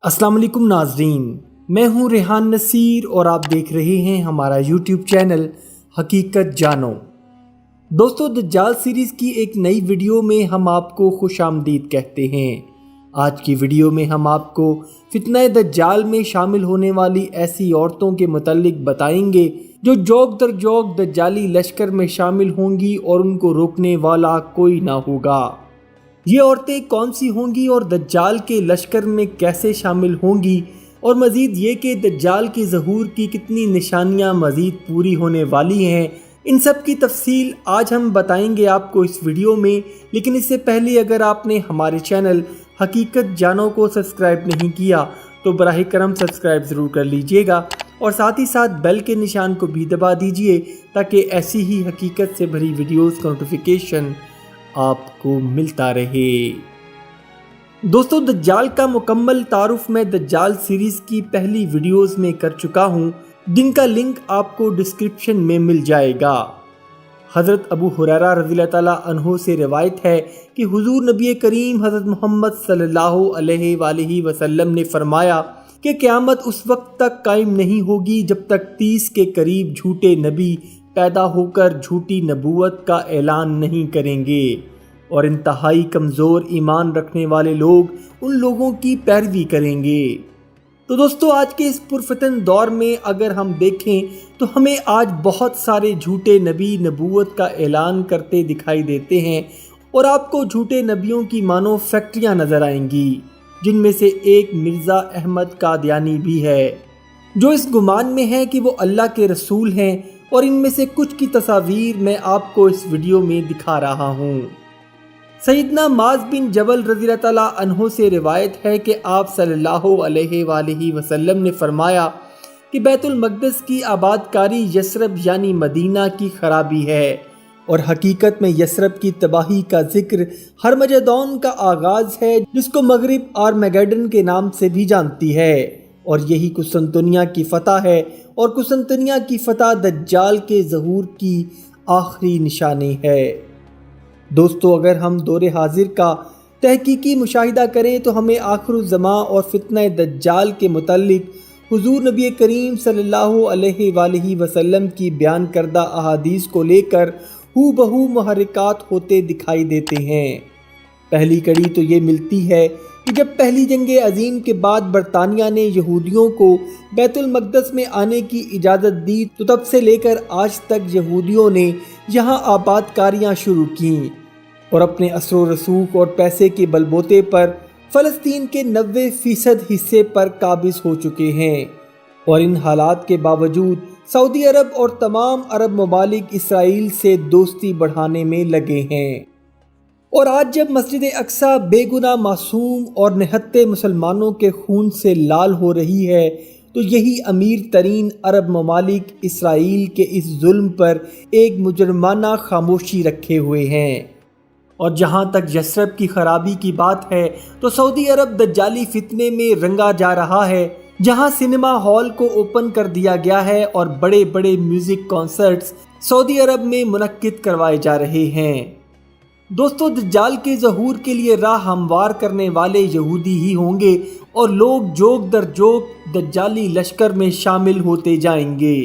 अस्सलाम वालेकुम नाजरीन, मैं हूं रेहान नसीर और आप देख रहे हैं हमारा यूट्यूब चैनल हकीकत जानो। दोस्तों, दज्जाल सीरीज़ की एक नई वीडियो में हम आपको खुशामदीद कहते हैं। आज की वीडियो में हम आपको फितना दज्जाल में शामिल होने वाली ऐसी औरतों के मुतल्लिक बताएंगे जो जोग दर जोग दज्जाली लश्कर में शामिल होंगी और उनको रोकने वाला कोई ना होगा। ये औरतें कौन सी होंगी और दज्जाल के लश्कर में कैसे शामिल होंगी, और मज़ीद ये कि दज्जाल की ज़हूर की कितनी निशानियां मज़ीद पूरी होने वाली हैं, इन सब की तफसील आज हम बताएंगे आपको इस वीडियो में। लेकिन इससे पहले अगर आपने हमारे चैनल हकीकत जानो को सब्सक्राइब नहीं किया तो बराह करम सब्सक्राइब ज़रूर कर लीजिएगा और साथ ही साथ बेल के निशान को भी दबा दीजिए ताकि ऐसी ही हकीकत से भरी वीडियोस का नोटिफिकेशन आपको मिलता रहे। दोस्तों, दज्जाल का मुकम्मल तारुफ मैं दज्जाल सीरीज़ की पहली वीडियोस में कर चुका हूँ, जिनका लिंक आपको डिस्क्रिप्शन में मिल जाएगा। हज़रत अबू हुरैरा रज़ियल्लाहु ताला अन्हु से रिवायत है कि हुज़ूर नबी करीम हज़रत मोहम्मद सल्लल्लाहु अलैहि वसल्लम ने फरमाया कि क़यामत उस वक्त तक कायम नहीं होगी जब तक 30 के करीब झूठे नबी पैदा होकर झूठी नबूवत का ऐलान नहीं करेंगे और इंतहाई कमज़ोर ईमान रखने वाले लोग उन लोगों की पैरवी करेंगे। तो दोस्तों, आज के इस पुरफतन दौर में अगर हम देखें तो हमें आज बहुत सारे झूठे नबी नबूवत का ऐलान करते दिखाई देते हैं और आपको झूठे नबियों की मानो फैक्ट्रियाँ नज़र आएंगी, जिनमें से एक मिर्ज़ा अहमद कादियानी भी है, जो इस गुमान में है कि वो अल्लाह के रसूल हैं। और इनमें से कुछ की तस्वीर मैं आपको इस वीडियो में दिखा रहा हूँ। सैयदना माज़ बिन जबल रज़ियल्लाहु ताला अन्हु से रिवायत है कि आप सल्लल्लाहु अलैहि वसल्लम ने फरमाया कि बैतुल मक़दस की आबादकारी यसरब यानी मदीना की खराबी है, और हकीकत में यसरब की तबाही का जिक्र हरमजदौन का आगाज़ है, जिसको मगरिब आर्मगेडन के नाम से भी जानती है, और यही कुस्तुनतुनिया की फ़तह है, और कुस्तुनतुनिया की फ़तह दज्जाल के ज़हूर की आखिरी निशानी है। दोस्तों, अगर हम दौरे हाजिर का तहकीकी मुशाहिदा करें तो हमें आखिरुज़्ज़मा और फितना दज्जाल के मुतल्लिक हुज़ूर नबी करीम सल्लल्लाहु अलैहि वसल्लम की बयान करदा अहादीस को लेकर हू बहू मुहर्रिकात होते दिखाई देते हैं। पहली कड़ी तो ये मिलती है कि जब पहली जंग अजीम के बाद बरतानिया ने यहूदियों को बैतुल मक़दस में आने की इजाज़त दी, तो तब से लेकर आज तक यहूदियों ने यहाँ आबादकारियाँ शुरू कीं और अपने असरो रसूख और पैसे के बलबूते पर फ़लस्तीन के 90% हिस्से पर काबिज़ हो चुके हैं। और इन हालात के बावजूद सऊदी अरब और तमाम अरब ममालिक इसराइल से दोस्ती बढ़ाने में लगे हैं। और आज जब मस्जिद अक्सा बेगुनाह मासूम और निहत्ते मुसलमानों के खून से लाल हो रही है, तो यही अमीर तरीन अरब ममालिक इसराइल के इस जुल्म पर एक मुजरमाना खामोशी रखे हुए हैं। और जहाँ तक यसरब की खराबी की बात है तो सऊदी अरब दज्जाली फितने में रंगा जा रहा है, जहाँ सिनेमा हॉल को ओपन कर दिया गया है और बड़े बड़े म्यूज़िक कॉन्सर्ट्स सऊदी अरब में मुनक्किद करवाए जा रहे हैं। दोस्तों, दज्जाल के ज़हूर के लिए राह हमवार करने वाले यहूदी ही होंगे और लोग जोग दर जोग दज्जाली लश्कर में शामिल होते जाएंगे।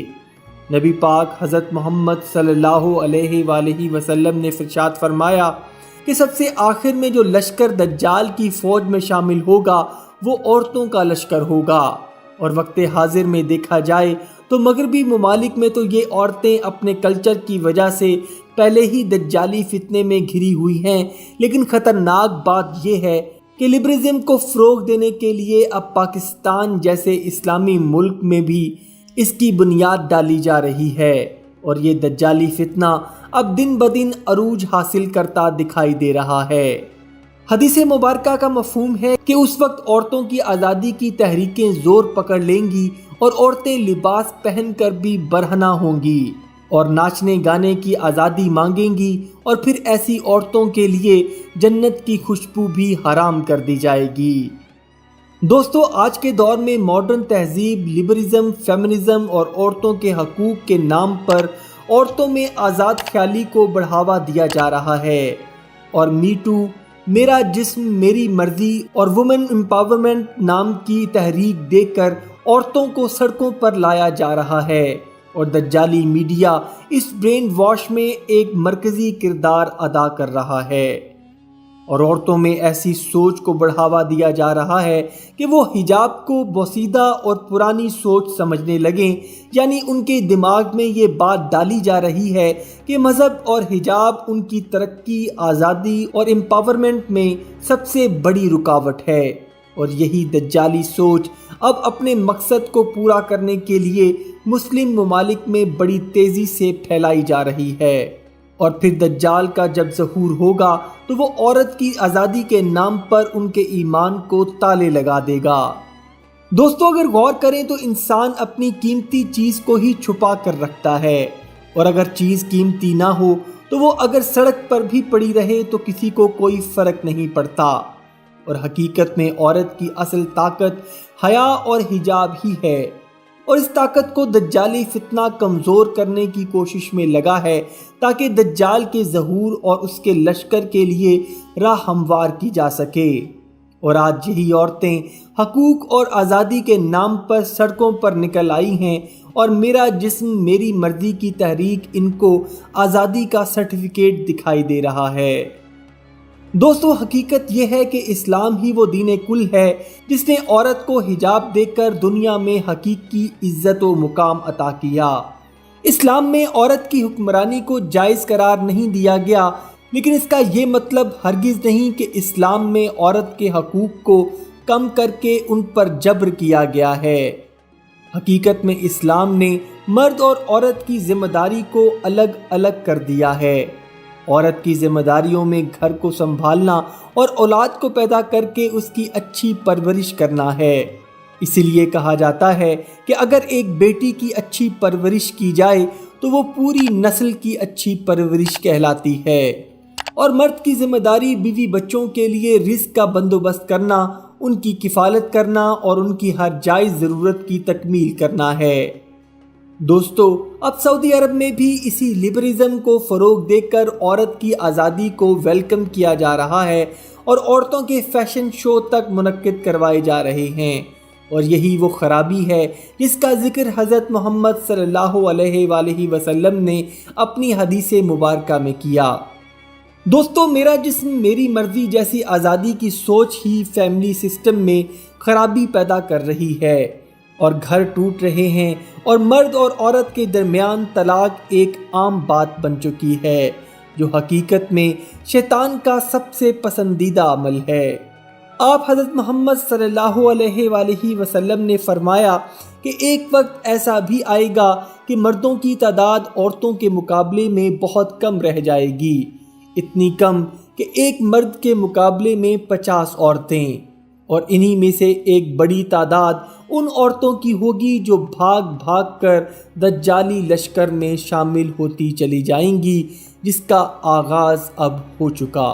नबी पाक हज़रत मोहम्मद सल्लल्लाहु अलैहि वसल्लम ने इरशाद फरमाया कि सबसे आखिर में जो लश्कर दज्जाल की फ़ौज में शामिल होगा वो औरतों का लश्कर होगा। और वक्त हाजिर में देखा जाए तो मगरबी ममालिक में तो ये औरतें अपने कल्चर की वजह से पहले ही दज्जाली फितने में घिरी हुई हैं, लेकिन ख़तरनाक बात यह है कि लिबरलिज़म को फ़रोग़ देने के लिए अब पाकिस्तान जैसे इस्लामी मुल्क में भी इसकी बुनियाद डाली जा रही है और ये दज्जाली फितना अब दिन ब दिन अरूज हासिल करता दिखाई दे रहा है। हदीस मुबारका का मफ़हूम है कि उस वक्त औरतों की आज़ादी की तहरीकें ज़ोर पकड़ लेंगी और औरतें लिबास पहनकर भी बरहना होंगी और नाचने गाने की आज़ादी मांगेंगी, और फिर ऐसी औरतों के लिए जन्नत की खुशबू भी हराम कर दी जाएगी। दोस्तों, आज के दौर में मॉडर्न तहजीब, लिबरलिज़म, फेमिनिज़म और औरतों के हकूक़ के नाम पर औरतों में आज़ाद ख्याली को बढ़ावा दिया जा रहा है और मी टू میرا جسم میری مرضی اور وومن امپاورمنٹ نام کی تحریک دے کر عورتوں کو سڑکوں پر لایا جا رہا ہے، اور دجالی میڈیا اس برین واش میں ایک مرکزی کردار ادا کر رہا ہے، اور عورتوں میں ایسی سوچ کو بڑھاوا دیا جا رہا ہے کہ وہ حجاب کو بوسیدہ اور پرانی سوچ سمجھنے لگیں، یعنی ان کے دماغ میں یہ بات ڈالی جا رہی ہے کہ مذہب اور حجاب ان کی ترقی، آزادی اور امپاورمنٹ میں سب سے بڑی رکاوٹ ہے، اور یہی دجالی سوچ اب اپنے مقصد کو پورا کرنے کے لیے مسلم ممالک میں بڑی تیزی سے پھیلائی جا رہی ہے، اور پھر دجال کا جب ظہور ہوگا تو وہ عورت کی آزادی کے نام پر ان کے ایمان کو تالے لگا دے گا۔ دوستو، اگر غور کریں تو انسان اپنی قیمتی چیز کو ہی چھپا کر رکھتا ہے، اور اگر چیز قیمتی نہ ہو تو وہ اگر سڑک پر بھی پڑی رہے تو کسی کو کوئی فرق نہیں پڑتا، اور حقیقت میں عورت کی اصل طاقت حیا اور حجاب ہی ہے، اور اس طاقت کو دجالی فتنہ کمزور کرنے کی کوشش میں لگا ہے تاکہ دجال کے ظہور اور اس کے لشکر کے لیے راہ ہموار کی جا سکے، اور آج یہی عورتیں حقوق اور آزادی کے نام پر سڑکوں پر نکل آئی ہیں، اور میرا جسم میری مرضی کی تحریک ان کو آزادی کا سرٹیفکیٹ دکھائی دے رہا ہے۔ دوستو، حقیقت یہ ہے کہ اسلام ہی وہ دین کل ہے جس نے عورت کو حجاب دے کر دنیا میں حقیقی عزت و مقام عطا کیا۔ اسلام میں عورت کی حکمرانی کو جائز قرار نہیں دیا گیا، لیکن اس کا یہ مطلب ہرگز نہیں کہ اسلام میں عورت کے حقوق کو کم کر کے ان پر جبر کیا گیا ہے۔ حقیقت میں اسلام نے مرد اور عورت کی ذمہ داری کو الگ الگ کر دیا ہے۔ عورت کی ذمہ داریوں میں گھر کو سنبھالنا اور اولاد کو پیدا کر کے اس کی اچھی پرورش کرنا ہے۔ اسی لیے کہا جاتا ہے کہ اگر ایک بیٹی کی اچھی پرورش کی جائے تو وہ پوری نسل کی اچھی پرورش کہلاتی ہے، اور مرد کی ذمہ داری بیوی بچوں کے لیے رزق کا بندوبست کرنا، ان کی کفالت کرنا اور ان کی ہر جائز ضرورت کی تکمیل کرنا ہے۔ دوستو، اب سعودی عرب میں بھی اسی لبرلزم کو فروغ دے کر عورت کی آزادی کو ویلکم کیا جا رہا ہے، اور عورتوں کے فیشن شو تک منعقد کروائے جا رہے ہیں، اور یہی وہ خرابی ہے جس کا ذکر حضرت محمد صلی اللہ علیہ وآلہ وسلم نے اپنی حدیث مبارکہ میں کیا۔ دوستو، میرا جسم میری مرضی جیسی آزادی کی سوچ ہی فیملی سسٹم میں خرابی پیدا کر رہی ہے، اور گھر ٹوٹ رہے ہیں، اور مرد اور عورت کے درمیان طلاق ایک عام بات بن چکی ہے، جو حقیقت میں شیطان کا سب سے پسندیدہ عمل ہے۔ آپ حضرت محمد صلی اللہ علیہ وآلہ وسلم نے فرمایا کہ ایک وقت ایسا بھی آئے گا کہ مردوں کی تعداد عورتوں کے مقابلے میں بہت کم رہ جائے گی، اتنی کم کہ ایک مرد کے مقابلے میں 50 عورتیں، اور انہی میں سے ایک بڑی تعداد ان عورتوں کی ہوگی جو بھاگ بھاگ کر دجالی لشکر میں شامل ہوتی چلی جائیں گی، جس کا آغاز اب ہو چکا۔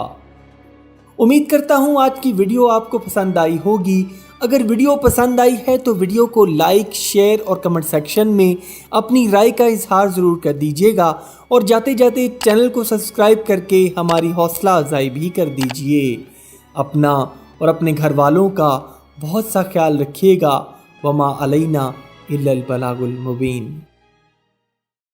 امید کرتا ہوں آج کی ویڈیو آپ کو پسند آئی ہوگی۔ اگر ویڈیو پسند آئی ہے تو ویڈیو کو لائک، شیئر اور کمنٹ سیکشن میں اپنی رائے کا اظہار ضرور کر دیجیے گا، اور جاتے جاتے چینل کو سبسکرائب کر کے ہماری حوصلہ افزائی بھی کر دیجیے۔ اپنا اور اپنے گھر والوں کا بہت سا خیال رکھیے گا۔ وما علینا الا البلاغ المبین۔